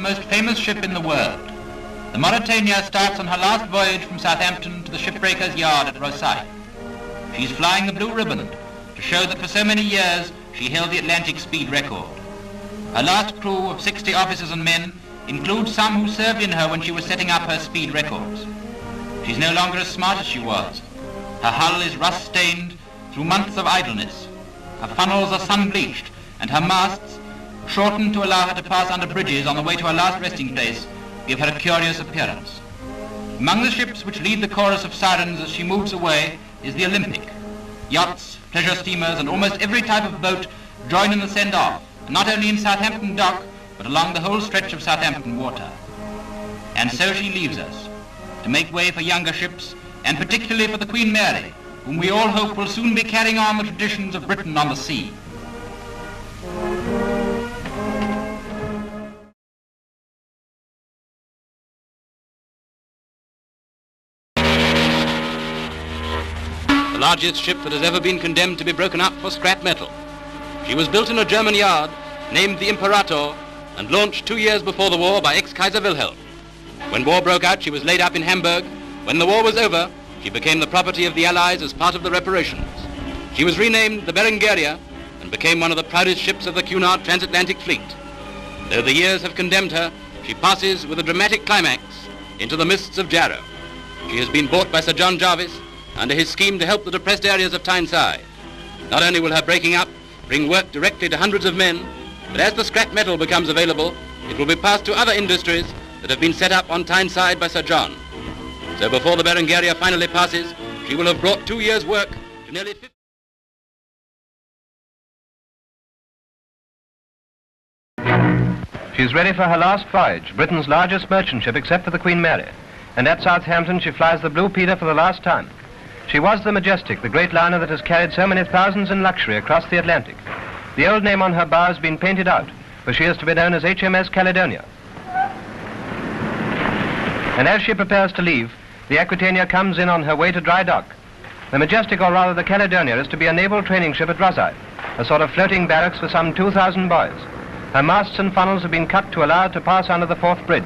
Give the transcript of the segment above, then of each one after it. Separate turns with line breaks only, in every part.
most famous ship in the world. The Mauretania starts on her last voyage from Southampton to the shipbreaker's yard at Rosyth. She's flying the blue ribbon to show that for so many years she held the Atlantic speed record. Her last crew of 60 officers and men includes some who served in her when she was setting up her speed records. She's no longer as smart as she was. Her hull is rust-stained through months of idleness. Her funnels are sun-bleached, and her masts, shortened to allow her to pass under bridges on the way to her last resting place, give her a curious appearance. Among the ships which lead the chorus of sirens as she moves away is the Olympic. Yachts, pleasure steamers, and almost every type of boat join in the send-off, not only in Southampton dock, but along the whole stretch of Southampton water. And so she leaves us, to make way for younger ships, and particularly for the Queen Mary, whom we all hope will soon be carrying on the traditions of Britain on the sea.
The largest ship that has ever been condemned to be broken up for scrap metal. She was built in a German yard named the Imperator and launched 2 years before the war by ex-Kaiser Wilhelm. When war broke out, she was laid up in Hamburg. When the war was over, she became the property of the Allies as part of the reparations. She was renamed the Berengaria and became one of the proudest ships of the Cunard transatlantic fleet. Though the years have condemned her, she passes with a dramatic climax into the mists of Jarrow. She has been bought by Sir John Jarvis under his scheme to help the depressed areas of Tyneside. Not only will her breaking up bring work directly to hundreds of men, but as the scrap metal becomes available, it will be passed to other industries that have been set up on Tyneside by Sir John. So before the Berengaria finally passes, she will have brought 2 years' work to nearly 50.
She's ready for her last voyage, Britain's largest merchant ship except for the Queen Mary. And at Southampton she flies the Blue Peter for the last time. She was the Majestic, the great liner that has carried so many thousands in luxury across the Atlantic. The old name on her bow has been painted out, for she is to be known as HMS Caledonia. And as she prepares to leave, the Aquitania comes in on her way to dry dock. The Majestic, or rather the Caledonia, is to be a naval training ship at Rosyth, a sort of floating barracks for some 2,000 boys. Her masts and funnels have been cut to allow her to pass under the Forth Bridge.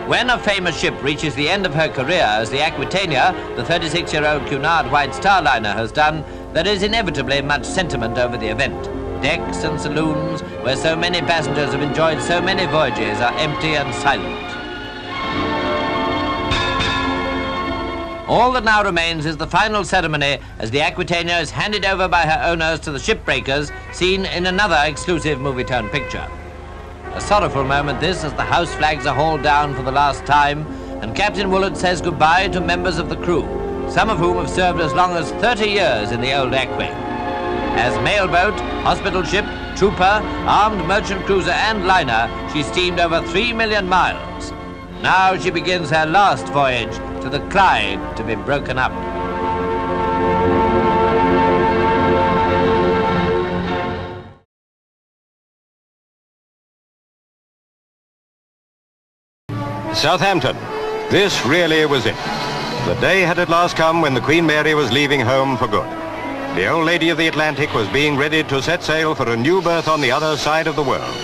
When a famous ship reaches the end of her career, as the Aquitania, the 36-year-old Cunard White Star Liner, has done, there is inevitably much sentiment over the event. Decks and saloons, where so many passengers have enjoyed so many voyages, are empty and silent. All that now remains is the final ceremony as the Aquitania is handed over by her owners to the shipbreakers, seen in another exclusive movie-tone picture. A sorrowful moment this, as the house flags are hauled down for the last time and Captain Woolard says goodbye to members of the crew, some of whom have served as long as 30 years in the old Aqui. As mailboat, hospital ship, trooper, armed merchant cruiser and liner, she steamed over 3 million miles. Now she begins her last voyage to the Clyde to be broken up.
Southampton. This really was it. The day had at last come when the Queen Mary was leaving home for good. The old lady of the Atlantic was being readied to set sail for a new berth on the other side of the world.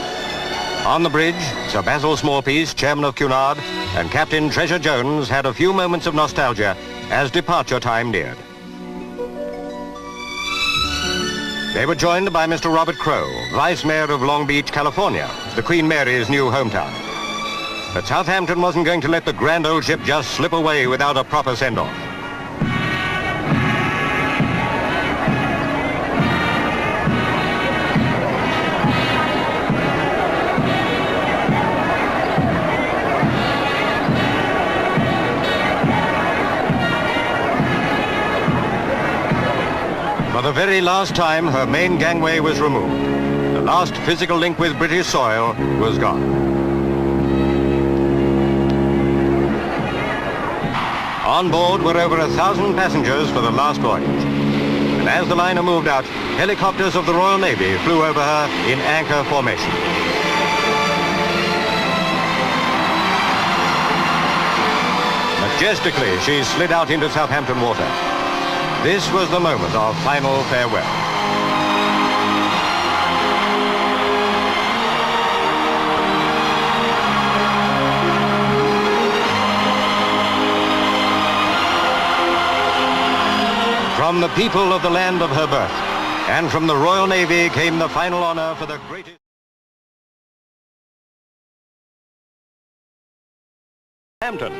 On the bridge, Sir Basil Smallpiece, chairman of Cunard, and Captain Treasure Jones had a few moments of nostalgia as departure time neared. They were joined by Mr. Robert Crow, Vice Mayor of Long Beach, California, the Queen Mary's new hometown. But Southampton wasn't going to let the grand old ship just slip away without a proper send-off. For the very last time, her main gangway was removed. The last physical link with British soil was gone. On board were over 1,000 passengers for the last voyage. And as the liner moved out, helicopters of the Royal Navy flew over her in anchor formation. Majestically, she slid out into Southampton water. This was the moment of final farewell. From the people of the land of her birth, and from the Royal Navy came the final honor for the greatest... Southampton.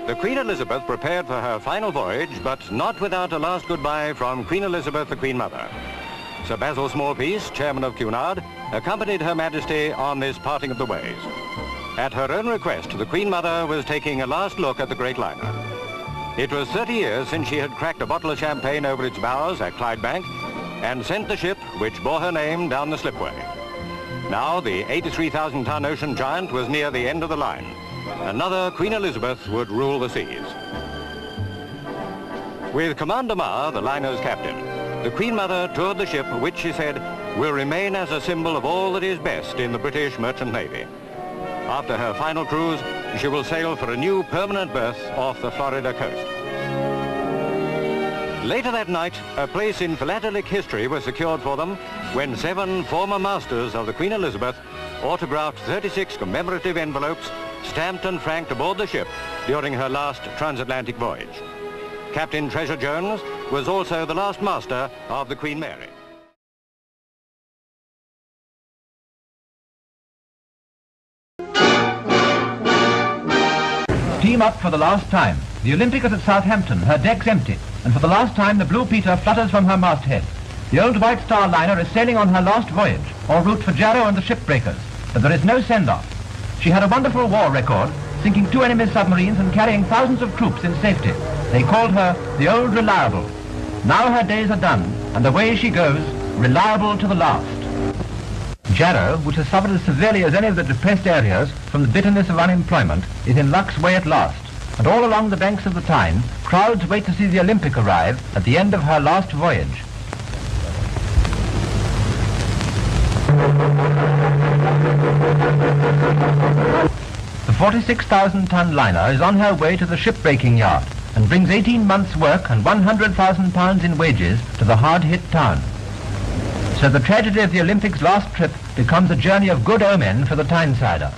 The Queen Elizabeth prepared for her final voyage, but not without a last goodbye from Queen Elizabeth, the Queen Mother. Sir Basil Smallpiece, chairman of Cunard, accompanied Her Majesty on this parting of the ways. At her own request, the Queen Mother was taking a last look at the great liner. It was 30 years since she had cracked a bottle of champagne over its bows at Clydebank and sent the ship, which bore her name, down the slipway. Now the 83,000-ton ocean giant was near the end of the line. Another Queen Elizabeth would rule the seas. With Commander Marr, the liner's captain, the Queen Mother toured the ship, which, she said, will remain as a symbol of all that is best in the British Merchant Navy. After her final cruise, she will sail for a new permanent berth off the Florida coast. Later that night, a place in philatelic history was secured for them when 7 former masters of the Queen Elizabeth autographed 36 commemorative envelopes stamped and franked aboard the ship during her last transatlantic voyage. Captain Treasure Jones was also the last master of the Queen Mary.
Team up for the last time. The Olympic is at Southampton, her decks empty, and for the last time the Blue Peter flutters from her masthead. The old White Star liner is sailing on her last voyage, en route for Jarrow and the shipbreakers, but there is no send-off. She had a wonderful war record, sinking 2 enemy submarines and carrying thousands of troops in safety. They called her the Old Reliable. Now her days are done, and away she goes, reliable to the last. Jarrow, which has suffered as severely as any of the depressed areas from the bitterness of unemployment, is in luck's way at last. And all along the banks of the Tyne, crowds wait to see the Olympic arrive at the end of her last voyage. The 46,000-ton liner is on her way to the shipbreaking yard and brings 18 months' work and £100,000 in wages to the hard-hit town. So the tragedy of the Olympic's last trip becomes a journey of good omen for the Tynesider.